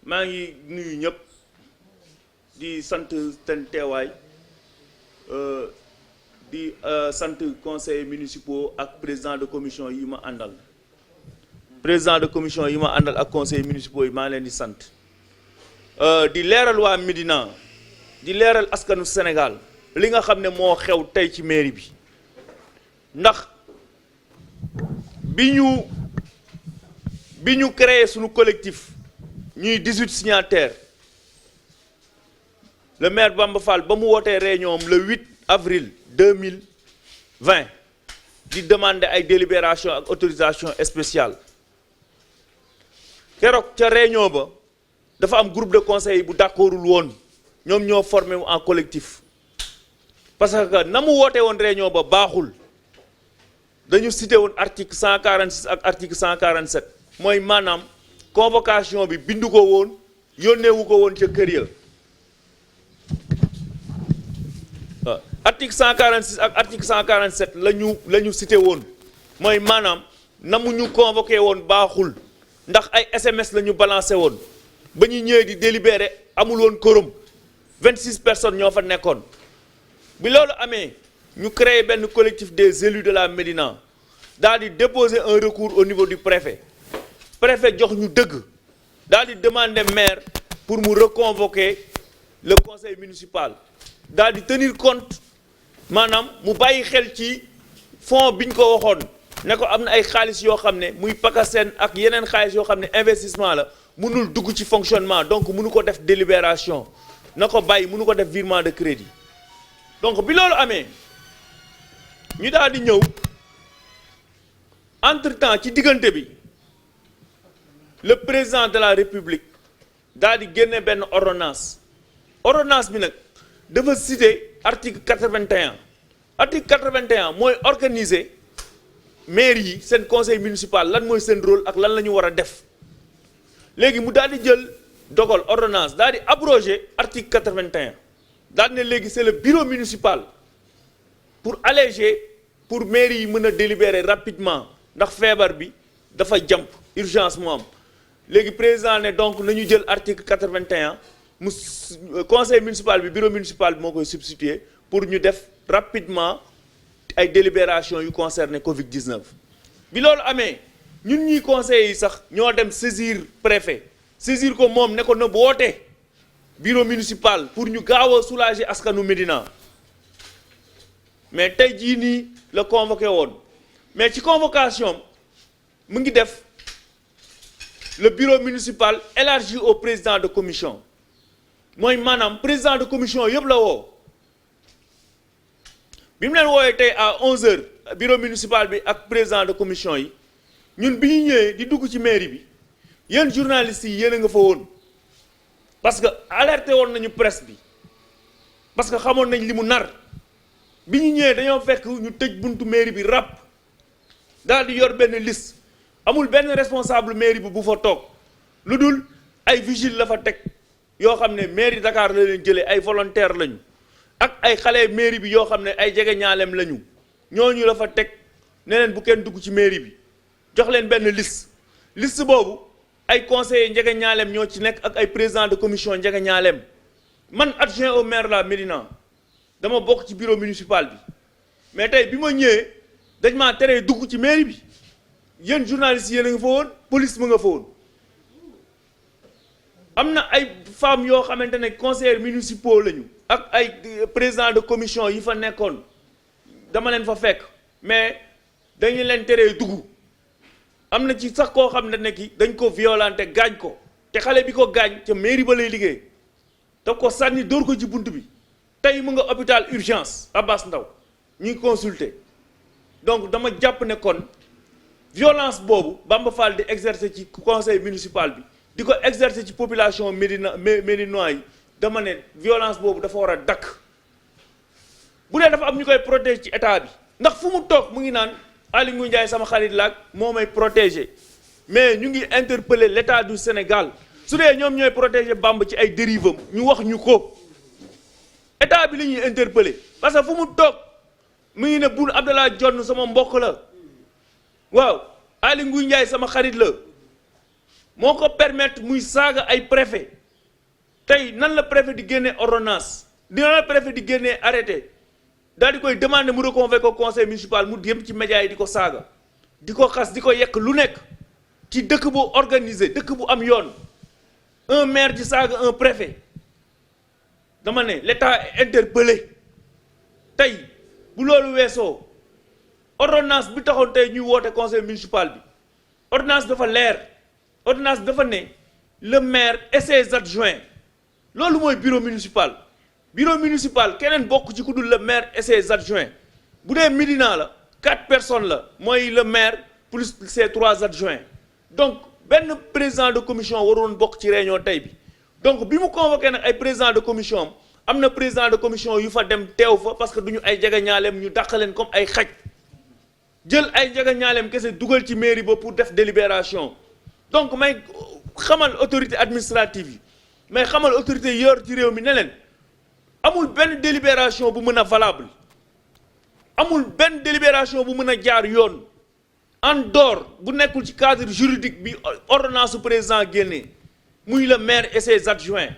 maa ngi nuyu ñëpp di sant seen teewaay di sant conseillers municipaux ak président de commission yi ma àndal ak conseillers municipaux yi maa leen di sant di leeral waa Médina di leeral askanu Sénégal li nga xam ne moo xew tey ci mairie bi ndax bi ñu créé suñu collectif ñuy 18 signataires le maire Bamba Fall ba mu wootee réunion le 8 avril 2020 di demander ay délibération ak autorisation spéciale keroog ca réunion ba dafa am groupe de conseil bu d'accordul woon ñoom ñoo formé wu en collectif parce que na mu wootee woon réunion ba baaxul dañu cité woon article 146 ak article 147 mooy maanaam convocation bi bindu ko woon yónneewu ko woon ca kër ya waaw article 146 ak article 147 la ñu cité woon mooy maanaam na mu ñu convoqué woon baaxul ndax ay SMS la ñu balancé woon ba ñu ñëwee di délibéré amul woon quorum 26 personnes ñoo fa nekkoon bi loolu amee ñu créé benn collectif des élus de la Médina daal di déposer un recours au niveau du préfet jox ñu dëgg daal di demander maire pour mu reconvoquer le conseil municipal daal di tenir compte maanaam mu bàyyi xel ci fonds bi ñu ko waxoon ne ko am na ay xaalis yoo xam ne muy PACASEN ak yeneen xaalis yoo xam ne investissement la mënul dugg ci fonctionnement donc mënu ko def délibération na ko bàyyi mënu ko def virement de crédit donc bi loolu amee ñu daal di ñëw entre temps ci diggante bi le président de la république daal di génne benn ordonnance bi nag dafa citer article 81 article 81 mooy organiser maire yi seen conseil municipal lan mooy seen rôle ak lan la ñu war a def léegi mu daal di jël dogal ordonnance daal di abroger article 81 daal di ne léegi c'est le bureau municipal pour alléger pour maire yi mën a délibérer rapidement ndax feebar bi dafa jàmp urgence mu am léegi président ne donc nañu jël article 81 mu conseil municipal bi bureau municipal bi moo koy substituer pour ñu def rapidement ay délibération yu concerné Covid 19. bi loolu amee ñun ñuy conseillers yi sax ñoo dem saisir préfet saisir ko moom ne ko na woote bureau municipal pour ñu gaaw a soulager askanu Médina mais tey jii nii la convoqué woon mais ci convocation mu ngi def le bureau municipal élargi au président de commission mooy maanaam président de commission yëpp la woo bi mu leen woowee tey à 11h bureau municipal bi ak président de commission yi ñun bi ñu ñëwee di dugg ci mairie bi yéen journalistes yi yéen a nga fa woon parce que alerté woon nañu presse bi parce que xamoon nañ li mu nar bi ñu ñëwee dañoo fekk ñu tëj buntu mairie bi ràpp daal di yor benn liste amul benn responsable mairie bi bu fa toog lu dul ay vigile la fa teg yoo xam ne mairie Dakar la leen jëlee ay volontaire lañu ak ay xale mairie bi yoo xam ne ay jege ñaaleem lañu ñooñu la fa teg ne leen bu kenn dugg ci mairie bi jox leen benn liste boobu ay conseillers njege ñaaleem ñoo ci nekk ak ay président de commission njege ñaaleem man adjoint au maire la Médina dama bokk ci bureau municipal bi mais tey bi ma ñëwee dañ maa teree dugg ci mairie bi yéen journalistes yéen a nga fa woon police mu nga fa woon am na ay femmes yoo xamante ne conseillers municipaux lañu ak ay président de commission yi fa nekkoon dama leen fa fekk mais dañu leen teree dugg am na ci sax koo xam ne ki dañ ko violenté gaañ ko te xale bi ko gaañ ca mairie ba lay liggéey te ko sànni dóor ko ci bunt bi tey mu nga hôpital urgence Abass Ndao ñuy consulter donc dama jàpp ne kon violence boobu Bamba Fall di exercer ci conseil municipal bi di ko exercer ci population médinois yi dama ne violence boobu dafa war a dakk bu dee dafa am ñu koy protéger ci état bi ndax fu mu toog mu ngi naan Aly Ngouille Ndiaye sama xarit laag moo may protéger mais ñu ngi interpeller l'état du Sénégal su dee ñoom ñooy protéger Bamba ci ay dérives am ñu wax ñu ko état bi la ñuy interpeller parce que fu mu toog mu ngi ne Boun Abdallah Dionne sama mbokk la waaw Aly Ngouille Ndiaye sama xarit la moo ko permettre muy saaga ay préfet tey nan la préfet di génnee ordonnance dina la préfet di génnee arrêté daal di koy demander mu reconvoquer ko conseil municipal mu dem ci média yi di ko saaga di ko xas di ko yekk lu nekk ci dëkk bu organisé dëkk bu am yoon un maire di saaga un préfet dama ne l'État est interpellé tey bu loolu weesoo ordonnance bi taxoon tey ñuy woote conseil municipal bi ordonnance dafa leer ordonnance dafa ne le maire et ses adjoints loolu mooy bureau municipal keneen bokk ci ku dul le maire et ses adjoints bu dee Médina la 4 personnes la mooy le maire plus ses 3 adjoints donc benn président de commission waroon bokk ci réunion tey bi donc bi mu convoqué nag ay président de commission am na président de commission yu fa dem teew fa parce que duñu ay jega ñaaleem ñu dàq leen comme ay xaj jël ay jega ñaaleem kese dugal ci mairie ba pour def délibération donc may xamal autorité administrative yi mais xamal autorité yor ci réew mi ne leen amul benn délibération bu mën a valable amul benn délibération bu mën a jaar yoon en dehors bu nekkul ci cadre juridique bi ordonnance su président génnee muy le maire et ses adjoints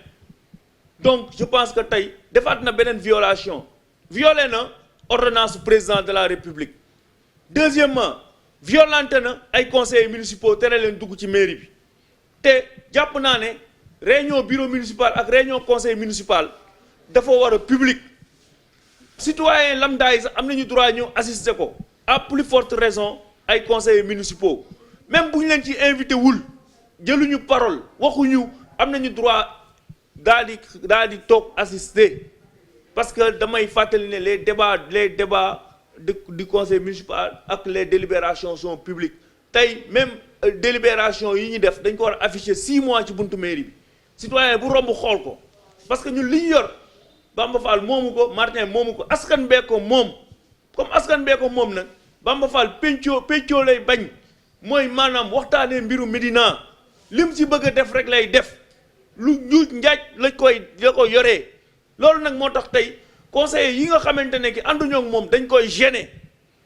donc je pense que tey defaat na beneen violé na ordonnance su président de la république deuxièmement violenté na ay conseillers municipaux tere leen dugg ci mairie bi te jàpp naa ne réunion bureau municipal ak réunion conseil municipal dafa war a public citoyen lambda yi sax am nañu droit ñëw assister ko à plus forte raison ay conseillers municipaux même bu ñu leen ci invité wul jëluñu parole waxuñu am nañu droit daal di toog assister parce que damay fàttali ne les débats du conseil municipal ak les délibérations sont publiques tey même délibération yi ñu def dañ ko war a afficher 6 mois ci buntu mairie bi citoyen bu romb xool ko parce que ñun li ñu yor Bamba Fall moomu ko Martin moomu ko askan bee ko moom comme askan bee ko moom nag Bamba Fall pencoo lay bañ mooy maanaam waxtaanee mbiru Médina lim ci bëgg a def rek lay def lu njuuj njaaj la koy yoree loolu nag moo tax tey conseillers yi nga xamante ne ki ànduñoo ak moom dañ koy gêner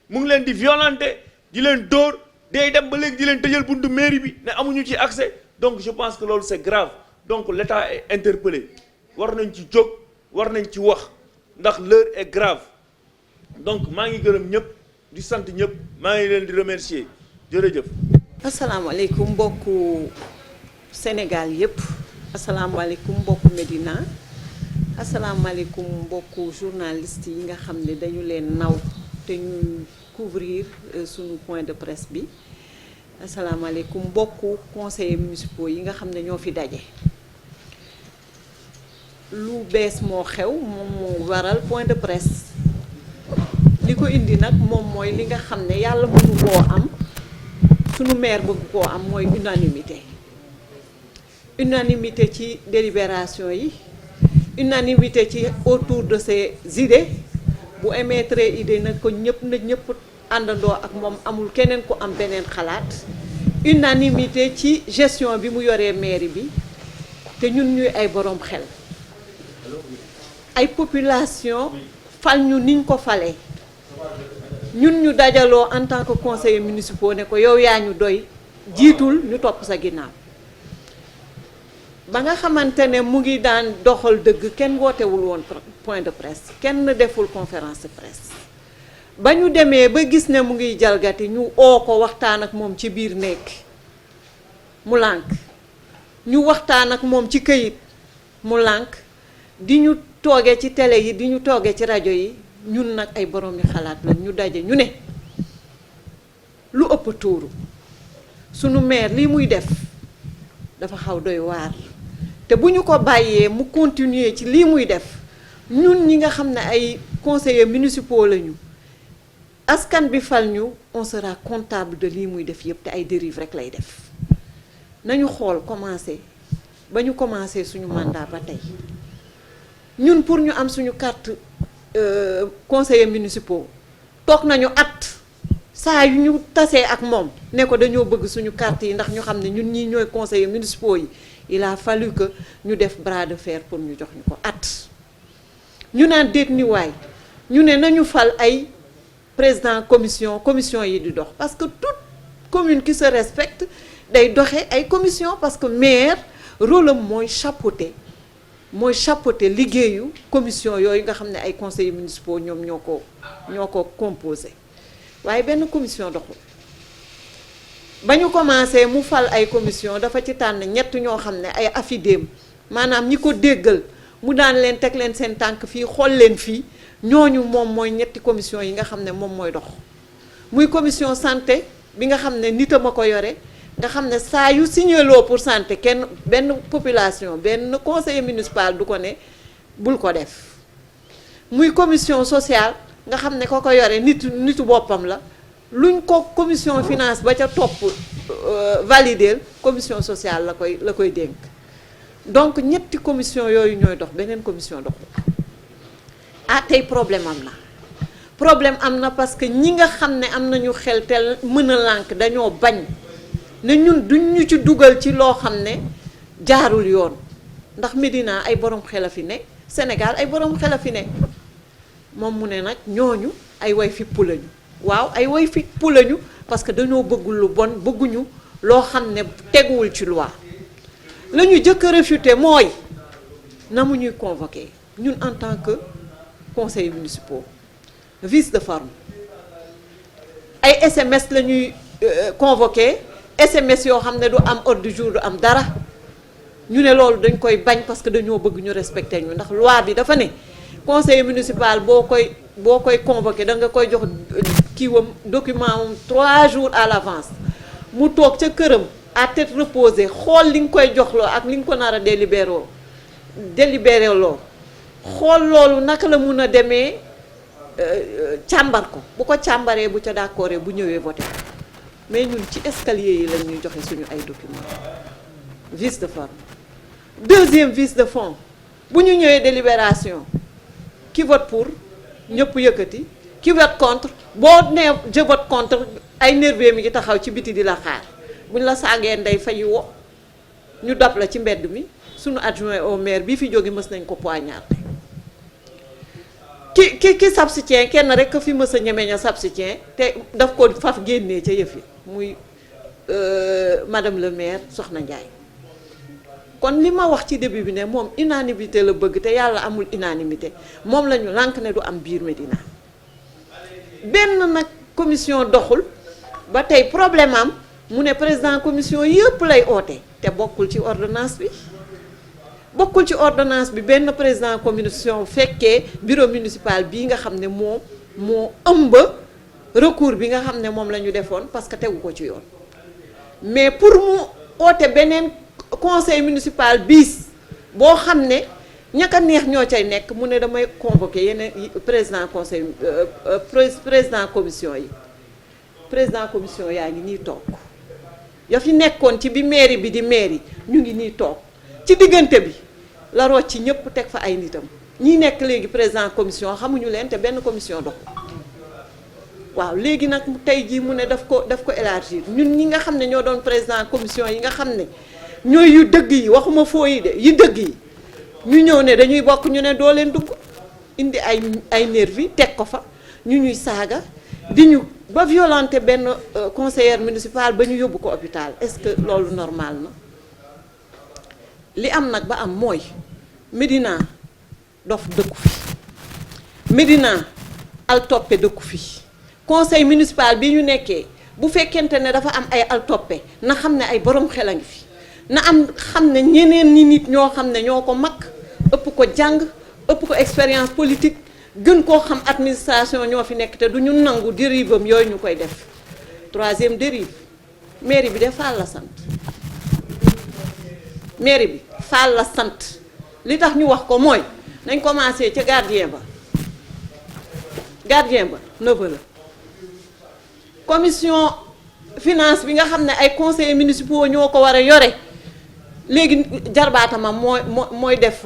mu ngi leen di violenter di leen dóor day dem ba léegi di leen tëjal buntu mairie bi ne amuñu ci accès donc je pense que loolu c'est grave donc l'État est interpellé war nañ ci jóg war nañ ci wax ndax l'heure est grave donc maa ngi gërëm ñëpp di sant ñëpp maa ngi leen di remercier jërëjëf. asalaamaaleykum mbokku Sénégal yëpp asalaamaaleykum mbokku Médina asalaamaaleykum mbokku journaliste yi nga xam ne dañu leen naw te ñu couvrir sunu point de presse bi asalaamaaleykum mbokku conseillers municipaux yi nga xam ne ñoo fi daje. lu bees moo xew moom moo waral point de presse li ko indi nag moom mooy li nga xam ne yàlla mënu koo am sunu maire bëgg koo am mooy unanimité ci délibération yi unanimité ci autour de ses idées bu émettre idée nag ko ñëpp àndandoo ak moom amul keneen ku am beneen xalaat unanimité ci gestion bi mu yoree mairie bi te ñun ñuy ay borom xel ay population fal ñu niñ ko falee ñun ñu dajaloo en tant que conseillers municipaux ne ko yow yaa ñu doy jiitul ñu topp sa ginnaaw ba nga xamante ne mu ngi daan doxal dëgg kenn wootewul woon point de presse kenn deful conférence de presse ba ñu demee ba gis ne mu ngi jalgati ñu oo ko waxtaan ak moom ci biir nekk mu lànk ñu waxtaan ak moom ci këyit mu lànk di ñu toogee ci télé yi di ñu toogee ci rajo yi ñun nag ay borom yi xalaat la ñu daje ñu ne lu ëpp tuuru sunu maire lii muy def dafa xaw doy waar te bu ñu ko bàyyee mu continuer ci lii muy def ñun ñi nga xam ne ay conseillers municipaux lañu askan bi fal ñu on sera comptable de lii muy def yëpp te ay dérive rek lay def nañu xool ba ñu commencé suñu mandat ba tey ñun pour ñu am suñu carte conseillers municipaux toog nañu at saa yu ñu tasee ak moom ne ko dañoo bëgg suñu carte yi ndax ñu xam ne ñun ñii ñooy conseillers municipaux yi il a fallu que ñu def bras de fer pour ñu jox ñu ko at ñu naan déet ni waay ñu ne nañu fal ay président commission yi di dox parce que toute commune qui se respecte day doxe ay commission parce que maire rôle am mooy chapeauter liggéeyu commission yooyu nga xam ne ay conseillers municipaux ñoom ñoo ko composé waaye benn commission doxul ba ñu commencé mu fal ay commission dafa ci tànn ñett ñoo xam ne ay affidéem maanaam ñi ko déggal mu daan leen teg leen seen tànk fii xool leen fii ñooñu moom mooy ñetti commission yi nga xam ne moom mooy dox muy commission santé bi nga xam ne nit a ma ko yore nga xam ne saa yu signaloo pour santé kenn benn population benn conseiller municipal du ko ne bul ko def muy commission sociale nga xam ne ko yore nitu boppam la luñ ko commission finance ba ca topp valider commission sociale la koy dénk donc ñetti commission yooyu ñooy dox beneen commission dox tey problème am na parce que ñi nga xam ne am nañu xel te mën a lànk dañoo bañ ne ñun duñ ñu ci dugal ci loo xam ne jaarul yoon ndax Médina ay borom xel a fi ne Sénégal ay borom xel a fi ne moom mu ne nag ñooñu ay way fippu lañu waaw ay way fippu lañu parce que dañoo bëggul lu bon bëgguñu loo xam ne teguwul ci loi la ñu jëkk a réfuté mooy na mu ñuy convoqué ñun en tant que conseillers municipaux vice de forme ay SMS la ñuy convoqué SMS yoo xam ne du am ordre du jour du am dara ñu ne loolu dañ koy bañ parce que dañoo bëgg ñu respecté ñu ndax loi bi dafa ne conseiller municipal boo koy convoqué da nga koy jox kiiwam document am 3 jours à l'avance mu toog ca këram à tête reposée xool li nga koy joxloo ak li nga ko nar a délibéré loo xool loolu naka la mun a demee càmbar ko bu ko càmbaree bu ca d'accordé bu ñëwee voté mais ñun ci escalier yi lañ ñuy joxe suñu ay documents vice de forme deuxième vice de fond bu ñu ñëwee délibération qui vote pour ñëpp yëkkati qui vote contre boo nee je vote contre ay nerveux mi ngi taxaw ci biti di la xaar buñ la saagee ndey fayu wo ñu dab la ci mbedd mi suñu adjoint au maire bi fi jóge mës nañ ko poignarder ki s'abstient kenn rek fi mës a ñemeñ a s'abstient te daf ko faf génnee ca yëf yi muy madame le maire Soxna Ndiaye kon li ma wax ci début bi ne moom unanimité la bëgg te yàlla amul unanimité moom la ñu lànk ne du am biir Médina benn nag commission doxul ba tey problème am mu ne président commission yëpp lay oote te bokkul ci ordonnance bi benn président commission fekkee bureau municipal bii nga xam ne moo ëmb recours bi nga xam ne moom la ñu defoon parce que tegu ko ci yoon mais pour mu oote beneen conseil municipal bis boo xam ne ñaka neex ñoo cay nekk mu ne damay convoquer yeneen président commission yi président commission yaa ngi nii toog ya fi nekkoon ci bi mairie bi di mairie ñu ngi nii toog ci diggante bi la rocc ci ñëpp teg fa ay nitam ñi nekk léegi président commission xamuñu leen te benn commission dox waaw léegi nag tey jii mu ne daf ko élargir ñun ñi nga xam ne ñoo doon président commission yi nga xam ne ñooy yu dëgg yi waxuma foo yi de yu dëgg yi ñu ñëw ne dañuy bokk ñu ne doo leen dugg indi ay nervi teg ko fa ñu ñuy saaga di ñu ba violenté benn conseillère municipal ba ñu yóbbu ko hôpital est-ce que loolu normal na li am nag ba am mooy Médina dof dëkku fi Médina al toppe dëkku fi conseil municipal bi ñu nekkee bu fekkente ne dafa am ay al toppe na xam ne ay borom xel a ngi fi na am xam ne ñeneen ñi nit ñoo xam ne ñoo ko mag ëpp ko jàng ëpp ko expérience politique gën koo xam administration ñoo fi nekk te du ñu nangu dérive am yooyu ñu koy def troisième dérive mairie bi de Fall la sant mairie bi Fall la sant li tax ñu wax ko mooy nañ commencé ca gardien ba neveu la commission finance bi nga xam ne ay conseillers municipaux ñoo ko war a yore léegi jarbaatamam mooy def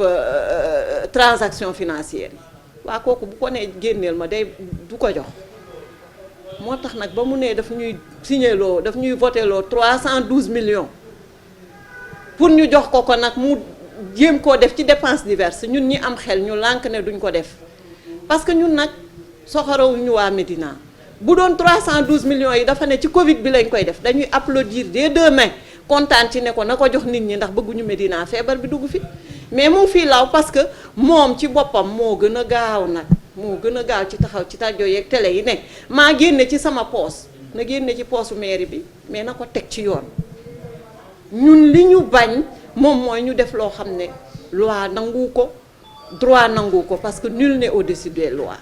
transaction financière yi waa kooku bu ko nee génneel ma day du ko jox moo tax nag ba mu nee daf ñuy signéloo daf ñuy voteloo 312 millions pour ñu jox ko nag mu jéem koo def ci dépenses diverses ñun ñi am xel ñu lànk ne duñ ko def parce que ñun nag soxorowuñu waa Médina bu doon 312 millions yi dafa ne ci Covid bi lañ koy def dañuy applaudir des deux mains kontaan ci ne ko na ko jox nit ñi ndax bëgguñu Médina feebar bi dugg fi mais mu fii law parce que moom ci boppam moo gën a gaaw nag moo gën a gaaw ci taxaw ci rajo yeeg télé yi ne maa génne ci sama poos na génne ci poosu mairie bi mais na ko teg ci yoon ñun li ñu bañ moom mooy ñu def loo xam ne loi nangu ko droit nangu ko parce que nul n'est au-dessus des lois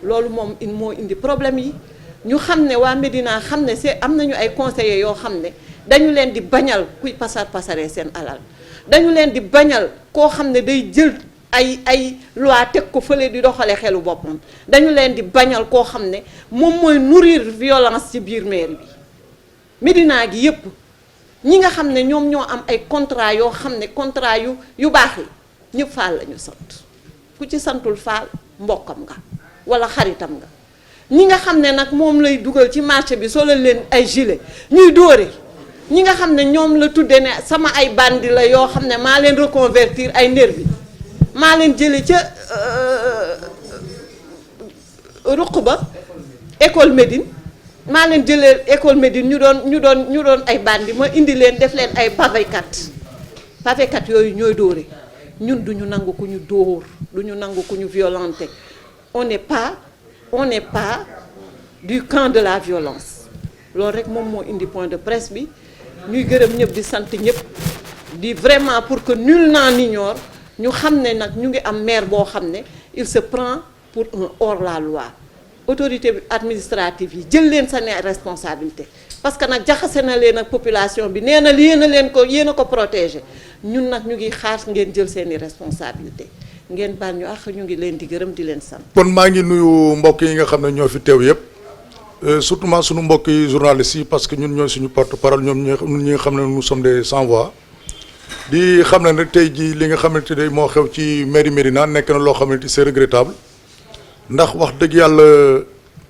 loolu moom moo indi problème yi ñu xam ne waa Médina xam ne c'est am nañu ay conseillers yoo xam ne dañu leen di bañal kuy pasaree seen alal dañu leen di bañal koo xam ne day jël ay loi teg ko fële di doxale xelu boppam dañu leen di bañal koo xam ne moom mooy nourrir violence ci biir mairie bi Médina gi yépp ñi nga xam ne ñoom ñoo am ay contrat yoo xam ne contrat yu baax yi ñëpp Fall la ñu sant ku ci santul Fall mbokkam nga wala xaritam nga ñi nga xam ne nag moom lay dugal ci marché bi solo leen ay gilet ñuy dóore ñi nga xam ne ñoom la tudde ne sama ay bandi la yoo xam ne maa leen reconvertir ay nervi maa leen jële ca ruq ba école Médine maa leen jëlee école Médine ñu doon ay bandi ma indi leen def leen ay pavékat yooyu ñooy dóore ñun duñu nangu ku ñu dóor duñu nangu ku ñu violenté on n'est pas du camp de la violence loolu rek moom moo indi point de presse bi ñuy gërëm ñëpp di sant ñëpp di vraiment pour que nul n'en ignore ñu xam ne nag ñu ngi am maire boo xam ne il se prend pour un hors la loi autorité administrative yi jël leen sa responsabilité parce que nag jaxase na leen ak population bi nee na yéen a ko protéger ñun nag ñu ngi xaar ngeen jël seeni responsabilité ngeen baal ñu ak ñu ngi leen di gërëm di leen sant. kon maa ngi nuyu mbokk yi nga xam ne ñoo fi teew yëpp surtout suñu mbokk yi journalistes yi parce que ñun ñooy suñu porte-parole ñoom ñi nga xam ne nous sommes des sans voix di xam ne rek tey jii li nga xamante ne moo xew ci mairie Médina nekk na loo xamante c'est regrettable ndax wax dëgg yàlla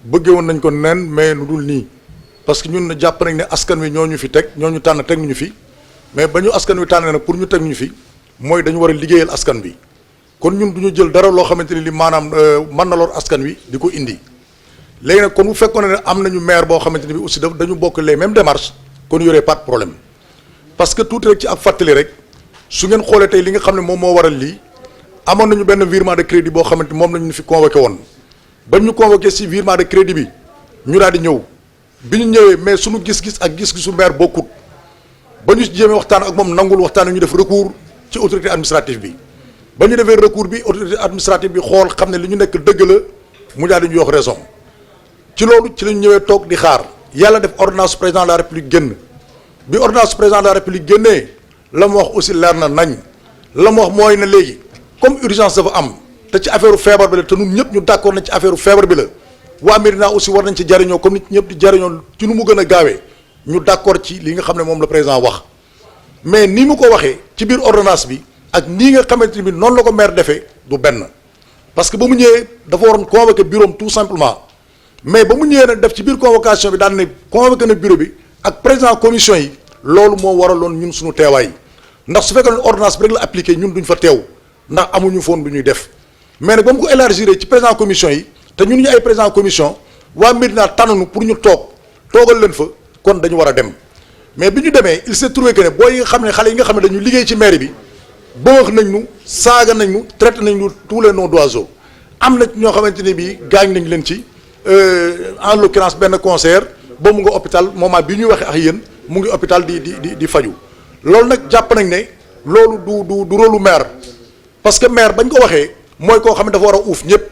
bëggee woon nañ ko nen mais nu dul nii parce que ñun jàpp nañ ne askan wi ñoo ñu fi teg ñoo ñu tànn teg ñu fi mais ba ñu askan wi tànn nag pour ñu teg ñu fi mooy dañu war a liggéeyal askan wi kon ñun du ñu jël dara loo xamante ni li maanaam mën na lor askan wi di ko indi léegi nag kon bu fekkoon ne am nañu maire boo xamante ni bi aussi dañu bokk les mêmes démarches kon y aurait pas de problème parce que tuuti rek ci ab fàttali rek su ngeen xoolee tey li nga xam ne moom moo waral lii amoon nañu benn virement de crédit boo xamante moom la ñu fi convoqué woon ba ñu convoqué si virement de crédit bi ñu daal di ñëw bi ñu ñëwee mais suñu gis-gis ak gis-gisu maire bokkut ba ñu jéemee waxtaan ak moom nangul waxtaan ak ñu def recours ci autorité administrative bi ba ñu defee recours bi autorité administrative bi xool xam ne li ñu nekk dëgg la mu daal di ñu jox raison ci loolu ci la ñu ñëwee toog di xaar yàlla def ordonnance président de la république génn bi ordonnance président de la république génnee la mu wax aussi leer na nañ la mu wax mooy ne léegi comme urgence dafa am te ci affaire feebar bi la te ñun ñëpp ñu d'accord nañ ci affaire feebar bi la waa Médina aussi war nañ ci jariñoo comme nit ñëpp di jariñoo ci nu mu gën a gaawee ñu d'accord ci li nga xam ne moom la président wax mais ni mu ko waxee ci biir ordonnance bi ak nii nga xamante ni noonu la ko maire defee du benn parce que ba mu ñëwee dafa waroon convoquer bureau am tout simplement mais ba mu ñëwee nag def ci biir convocation bi daan ne convoqué na bureau bi ak président commission yi loolu moo waraloon ñun suñu teewaay ndax su fekkee ne ordonnance bi rek la appliqué ñun duñ fa teew ndax amuñu foon du ñuy def mais nag ba mu ko élargir ci président commission yi te ñun ñu ay président commission waa Médina tànnanu pour ñu toogal leen fa kon dañu war a dem mais bi ñu demee il s'est trouvé que ne booy yi nga xam ne xale yi nga xam ne dañu liggéey ci mairie bi ba wax nañ ñu saaga nañ ñu traité nañ ñu tous les noms d'oiseaux am na ñoo xamante ne bii gaañ nañ leen ci en l'occurrence benn conseiller ba mu nga hôpital moment bi ñuy waxee ak yéen mu ngi hôpital di faju loolu nag jàpp nañ ne loolu du rôle maire parce que maire bañ ko waxee mooy koo xam ne dafa war a uuf ñëpp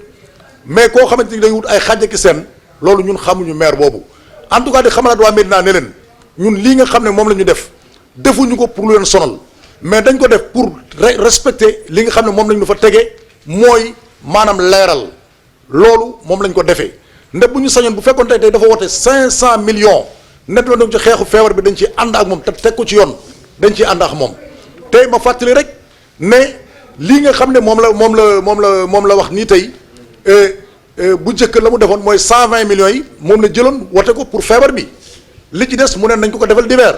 mais koo xamante ni day wut ay xàjj ak seen loolu ñun xamuñu maire boobu en tout cas di xamalaat waa Médina ne leen ñun lii nga xam ne moom la ñu def defuñu ko pour lu leen sonal mais dañ ko def pour respecter li nga xam ne moom lañ ñu fa tege mooy maanaam leeral loolu moom lañ ko defee ndax bu ñu sañoon bu fekkoon tey dafa woote 500 millions net la ci xeexu feebar bi dañ ciy ànd ak moom te teg ko ci yoon dañ ciy ànd ak moom tey ma fàttali rek ne lii nga xam ne moom la wax nii tey bu njëkk la mu defoon mooy 120 millions yi moom la jëloon wote ko pour feebar bi li ci des mu ne nañ ko defal divers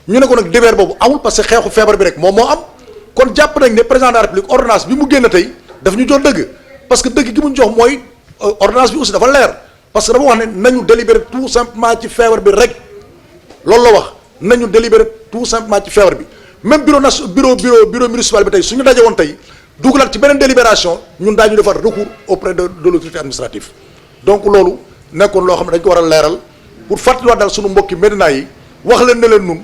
ñu ne ko nag divers boobu amul parce que xeexu feebar bi rek moom moo am kon jàpp nañ ne président de la république ordonnance bi mu génn tey daf ñu jox dëgg parce que dëgg gi mu jox mooy ordonnance bi aussi dafa leer parce que dafa wax ne nañu délibérer tout simplement ci feebar bi rek loolu la wax nañu délibérer tout simplement ci feebar bi même bureau municipal bi tey suñu daje woon tey dugalaat ci beneen délibération ñun daañu defar recours auprès de l'autorité administrative donc loolu nekkoon loo xam ne dañ ko war a leeral pour fàttaliwaat daal suñu mbokki Médina yi wax leen ne leen nun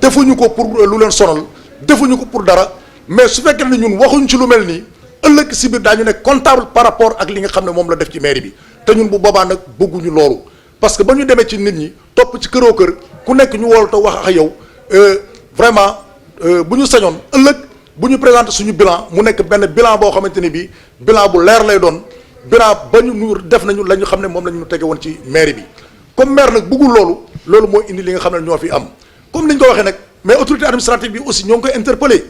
defuñu ko pour lu leen sonal defuñu ko pour dara mais su fekkee ne ñun waxuñ ci lu mel nii ëllëg si biir daañu ne comptable par rapport ak li nga xam ne moom la def ci mairie bi te ñun bu boobaa nag bëgguñu loolu parce que ba ñu demee ci nit ñi topp ci këroo kër ku nekk ñu wol te wax ak yow vraiment bu ñu sañoon ëllëg bu ñu présenté suñu bilan mu nekk benn bilan boo xamante ni bii bilan bu leer lay doon bilan ba ñu def nañu la ñu xam ne moom la ñu tege woon ci mairie bi comme maire nag bëggul loolu moo indi li nga xam ne ñoo fi am comme ni ñu ko waxee nag mais autorité administrative bi aussi ñoo ngi koy interpellé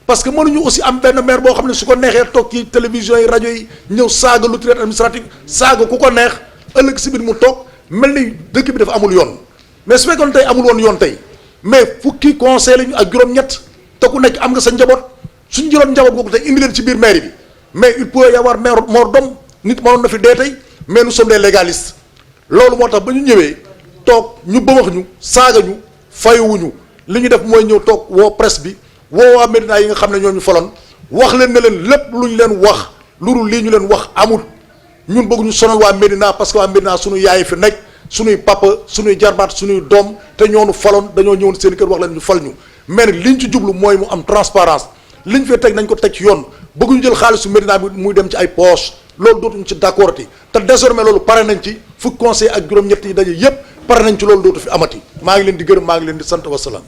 parce que mënuñu aussi am benn maire boo xam ne su ko neexee toog ci télévision yi rajo yi ñëw saaga l'autorité administrative saaga ku ko neex ëllëg si biir mu toog mel ni dëkk bi dafa amul yoon mais su fekkoon tey amul woon yoon tey mais fukki conseil lañu ak juróom-ñett te ku nekk am nga sa njaboot suñu jëloon njaboot googu tey indi leen ci biir mairie bi mais il peut y avoir mort d'homme nit mënoon na fi dee tey mais nous sommes des légalistes loolu moo tax ba ñu ñëwee toog ñu bëmax ñu saaga ñu fayuwuñu li ñu def mooy ñëw toog woo presse bi woo waa Médina yi nga xam ne ñoo ñu faloon wax leen ne leen lépp lu ñu leen wax lu dul lii ñu leen wax amul ñun bëgg ñu sonal waa Médina parce que waa Médina suñu yaay fi nekk suñuy papa suñuy jarbaat suñuy doom te ñoonu faloon dañoo ñëwoon seen kër wax leen ñu fal ñu mais nag liñ ci jublu mooy mu am transparence liñ fee teg nañ ko teg ci yoon bëgguñu jël xaalisu Médina bi muy dem ci ay poche loolu dootuñu ci d'accord te désormais loolu pare nañ ci fukk conseil ak juróom-ñett yi daje yépp pare nañ ci loolu dootu fi amati maa ngi leen di gërëm maa ngi leen di sant wasalaam